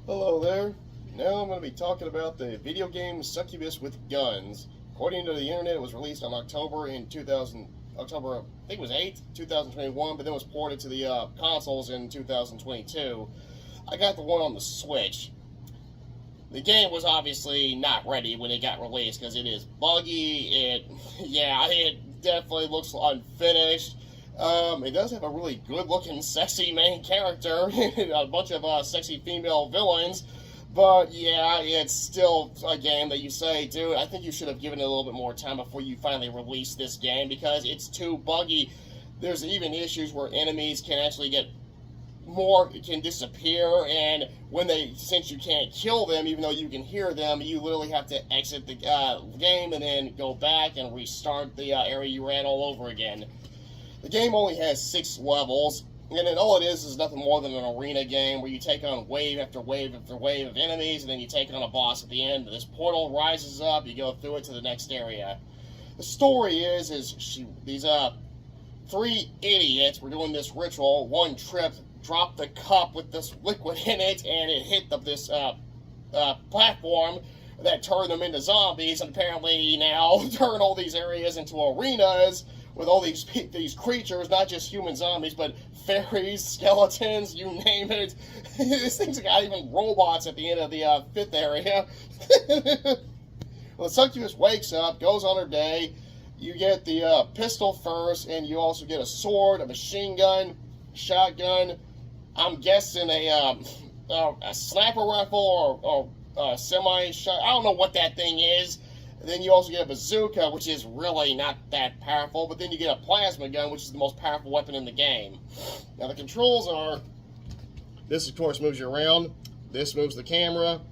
Hello there. Now I'm going to be talking about the video game Succubus with Guns. According to the internet, it was released on October, I think it was 8th, 2021, but then was ported to the consoles in 2022. I got the one on the Switch. The game was obviously not ready when it got released because it is buggy. It definitely looks unfinished. It does have a really good-looking, sexy main character and a bunch of sexy female villains. But yeah, it's still a game that you say, dude, I think you should have given it a little bit more time before you finally release this game because it's too buggy. There's even issues where enemies can disappear, and since you can't kill them, even though you can hear them, you literally have to exit the game and then go back and restart the area you were at all over again. The game only has 6 levels, and then all it is nothing more than an arena game where you take on wave after wave after wave of enemies, and then you take on a boss at the end. This portal rises up, you go through it to the next area. The story is these 3 idiots were doing this ritual. One tripped, dropped the cup with this liquid in it, and it hit this platform that turned them into zombies, and apparently now turn all these areas into arenas with all these creatures, not just human zombies, but fairies, skeletons, you name it. This thing's got even robots at the end of the 5th area. Well, Succubus wakes up, goes on her day. You get the pistol first, and you also get a sword, a machine gun, shotgun. I'm guessing a sniper rifle or semi-shot. I don't know what that thing is. Then you also get a bazooka, which is really not that powerful, but then you get a plasma gun, which is the most powerful weapon in the game. Now the controls are, this of course moves you around, this moves the camera,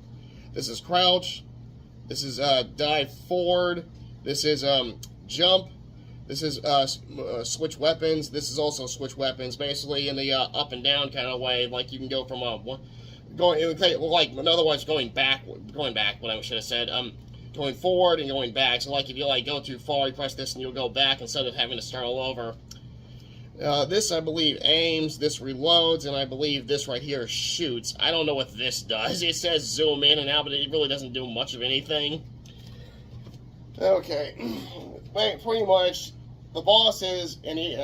this is crouch, this is dive forward, this is jump, this is switch weapons, this is also switch weapons, basically in the up and down kind of way, like you can go from going back, what I should have said, going forward and going back. So like if you go too far, you press this and you'll go back instead of having to start all over. This I believe aims, this reloads, and I believe this right here shoots. I don't know what this does. It says zoom in and out, but it really doesn't do much of anything. Okay, pretty much the bosses in the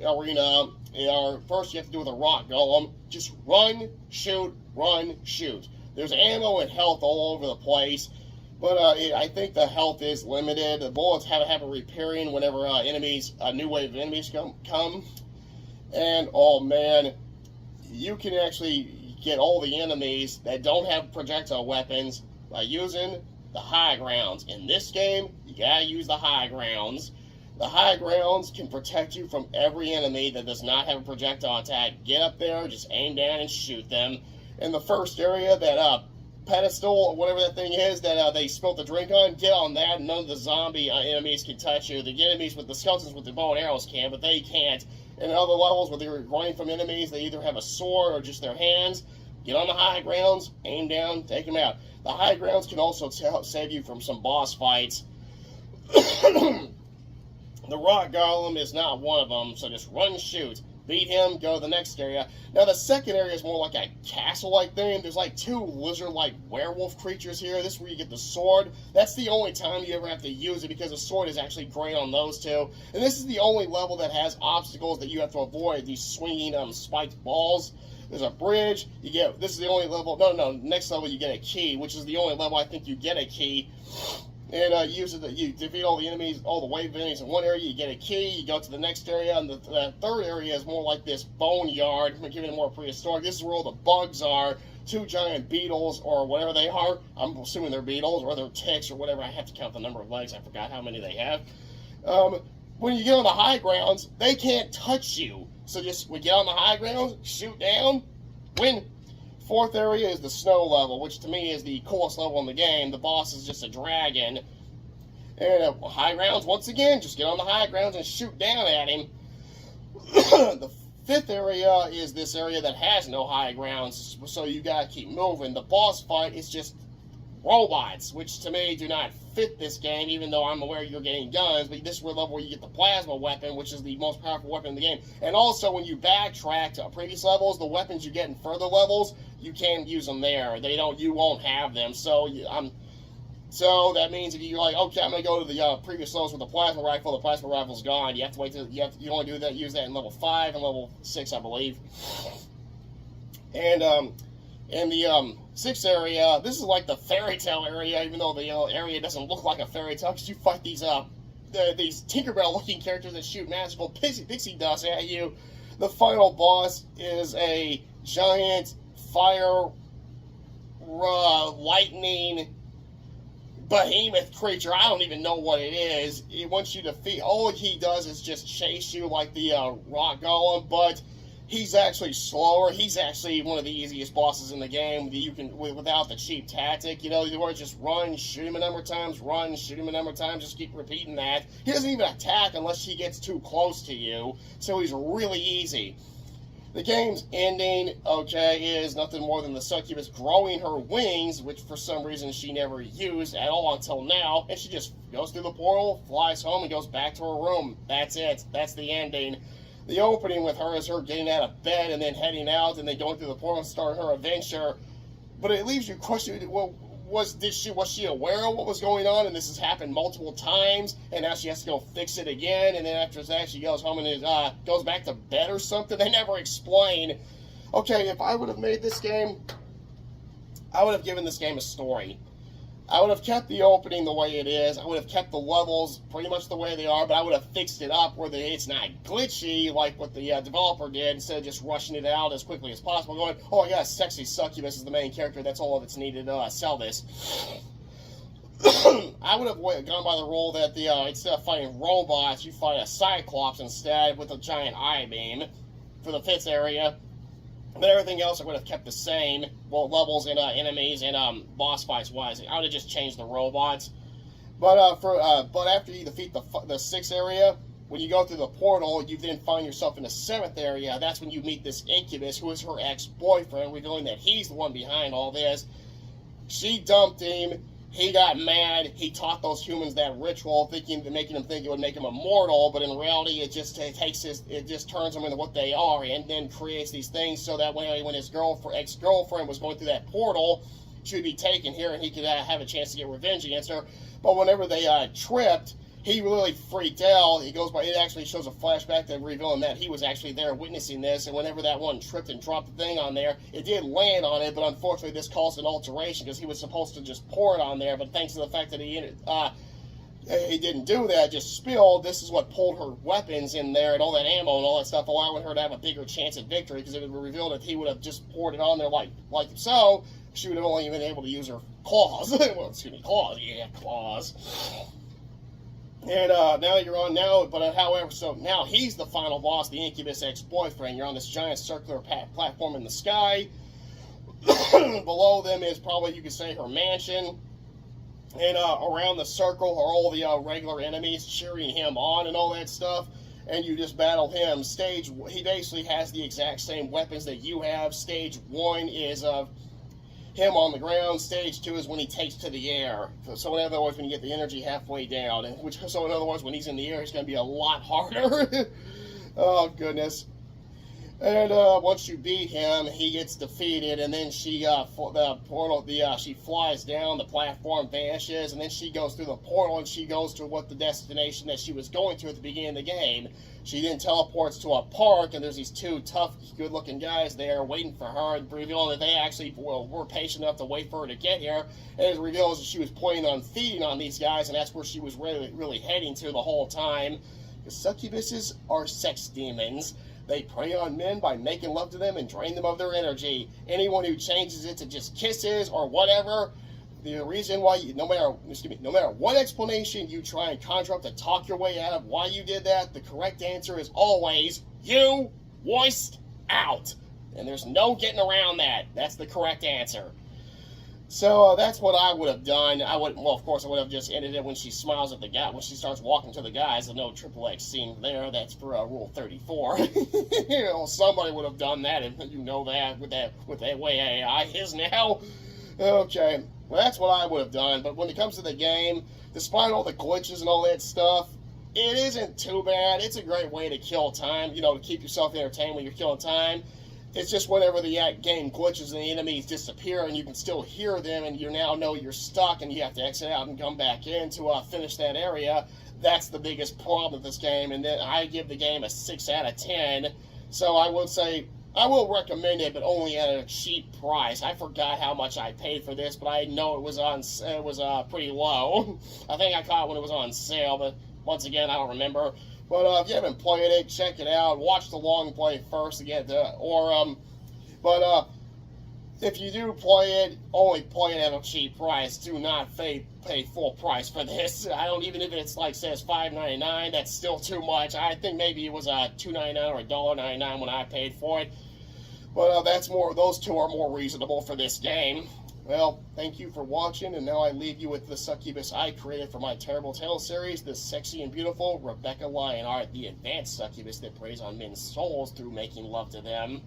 arena are, first you have to do with a rock golem. Just run, shoot, run, shoot. There's ammo and health all over the place. But I think the health is limited. The bullets have a repairing whenever a new wave of enemies come. And, oh man, you can actually get all the enemies that don't have projectile weapons by using the high grounds. In this game, you gotta use the high grounds. The high grounds can protect you from every enemy that does not have a projectile attack. Get up there, just aim down and shoot them. In the first area, that pedestal or whatever that thing is that they spilt the drink on, get on that. None of the zombie enemies can touch you. The enemies with the skeletons with the bow and arrows can, but they can't. And in other levels where they're running from enemies, they either have a sword or just their hands. Get on the high grounds, aim down, take them out. The high grounds can also save you from some boss fights. The rock golem is not one of them, so just run, shoot. Beat him, go to the next area. Now the second area is more like a castle-like thing. There's like 2 lizard-like werewolf creatures here. This is where you get the sword. That's the only time you ever have to use it because the sword is actually great on those 2. And this is the only level that has obstacles that you have to avoid. These swinging spiked balls. There's a bridge. This is the only level. No. Next level you get a key, which is the only level I think you get a key. And you defeat all the enemies, all the wave enemies in one area, you get a key, you go to the next area, and the third area is more like this boneyard, giving it more prehistoric. This is where all the bugs are, 2 giant beetles, or whatever they are. I'm assuming they're beetles, or they're ticks, or whatever. I have to count the number of legs, I forgot how many they have. When you get on the high grounds, they can't touch you. So just, we get on the high grounds, shoot down, win. 4th area is the snow level, which to me is the coolest level in the game. The boss is just a dragon. And high grounds, once again, just get on the high grounds and shoot down at him. The 5th area is this area that has no high grounds, so you gotta keep moving. The boss fight is just robots, which to me do not fit this game, even though I'm aware you're getting guns, but this is where level where you get the plasma weapon, which is the most powerful weapon in the game. And also, when you backtrack to previous levels, the weapons you get in further levels, you can't use them there. You won't have them. So so that means if you're like, okay, I'm gonna go to the previous levels with the plasma rifle's gone. You have to wait till you only do that, use that in level 5 and level 6, I believe. And in the 6th area, this is like the fairy tale area, even though the area doesn't look like a fairy tale, because you fight these Tinkerbell-looking characters that shoot magical pixie dust at you. The final boss is a giant fire, lightning, behemoth creature. I don't even know what it is. Once you defeat, all he does is just chase you like the rock golem, but he's actually slower. He's actually one of the easiest bosses in the game. You can, without the cheap tactic, you just run, shoot him a number of times, run, shoot him a number of times, just keep repeating that. He doesn't even attack unless he gets too close to you, so he's really easy. The game's ending, okay, is nothing more than the succubus growing her wings, which for some reason she never used at all until now, and she just goes through the portal, flies home, and goes back to her room. That's it. That's the ending. The opening with her is her getting out of bed and then heading out and then going through the portal and starting her adventure. But it leaves you questioning, well, was she aware of what was going on, and this has happened multiple times, and now she has to go fix it again, and then after that she goes home and goes back to bed or something? They never explain. Okay, if I would have made this game, I would have given this game a story. I would have kept the opening the way it is. I would have kept the levels pretty much the way they are, but I would have fixed it up where it's not glitchy like what the developer did, instead of just rushing it out as quickly as possible, going, oh yeah, sexy succubus is the main character, that's all that's needed to sell this. I would have gone by the rule that instead of fighting robots, you fight a Cyclops instead with a giant eye beam for the 5th area. But everything else I would have kept the same, well, levels and enemies and boss fights wise. I would have just changed the robots. But after you defeat the 6th area, when you go through the portal, you then find yourself in the 7th area. That's when you meet this Incubus, who is her ex-boyfriend, revealing that he's the one behind all this. She dumped him. He got mad. He taught those humans that ritual, making them think it would make him immortal, but in reality, it just turns them into what they are, and then creates these things so that when his ex-girlfriend was going through that portal, she would be taken here, and he could have a chance to get revenge against her. But whenever they tripped, he really freaked out. It actually shows a flashback to revealing that he was actually there witnessing this, and whenever that one tripped and dropped the thing on there, it did land on it, but unfortunately this caused an alteration because he was supposed to just pour it on there, but thanks to the fact that he didn't do that, just spilled, this is what pulled her weapons in there and all that ammo and all that stuff, allowing her to have a bigger chance at victory, because it would reveal that he would have just poured it on there like so, she would have only been able to use her claws. Well, excuse me, claws. Yeah, claws. And now you're on however, so now he's the final boss, the Incubus ex-boyfriend. You're on this giant circular platform in the sky. Below them is probably, you could say, her mansion. And around the circle are all the regular enemies cheering him on and all that stuff. And you just battle him. He basically has the exact same weapons that you have. Stage 1 is him on the ground. Stage 2 is when he takes to the air. So in other words, when you get the energy halfway down. So in other words, when he's in the air, it's going to be a lot harder. Oh, goodness. And once you beat him, he gets defeated, and then she flies down, the platform vanishes, and then she goes through the portal, and she goes to the destination that she was going to at the beginning of the game. She then teleports to a park, and there's these 2 tough, good-looking guys there waiting for her, and revealing that they actually were patient enough to wait for her to get here. And it reveals that she was planning on feeding on these guys, and that's where she was really heading to the whole time. Because succubuses are sex demons. They prey on men by making love to them and drain them of their energy. Anyone who changes it to just kisses or whatever, the reason why no matter what explanation you try and conjure up to talk your way out of why you did that, the correct answer is always, you voiced out. And there's no getting around that. That's the correct answer. So that's what I would have done. Of course, I would have just ended it when she smiles at the guy, when she starts walking to the guys. There's no triple X scene there. That's for Rule 34. Somebody would have done that, and you know that with that way AI is now. Okay. Well, that's what I would have done. But when it comes to the game, despite all the glitches and all that stuff, it isn't too bad. It's a great way to kill time, you know, to keep yourself entertained when you're killing time. It's just whenever the game glitches and the enemies disappear and you can still hear them and you now know you're stuck and you have to exit out and come back in to finish that area. That's the biggest problem with this game, and then I give the game a 6 out of 10. So I would say I will recommend it, but only at a cheap price. I forgot how much I paid for this, but I know it was pretty low. I think I caught it when it was on sale, but once again, I don't remember. But if you haven't played it, check it out. Watch the long play first to get if you do play it, only play it at a cheap price. Do not pay full price for this. I don't, even if it's like says $5.99, that's still too much. I think maybe it was $2.99 or $1.99 when I paid for it. But that's more. Those two are more reasonable for this game. Well, thank you for watching, and now I leave you with the succubus I created for my Terrible Tales series, the sexy and beautiful Rebecca Lionheart, the advanced succubus that preys on men's souls through making love to them.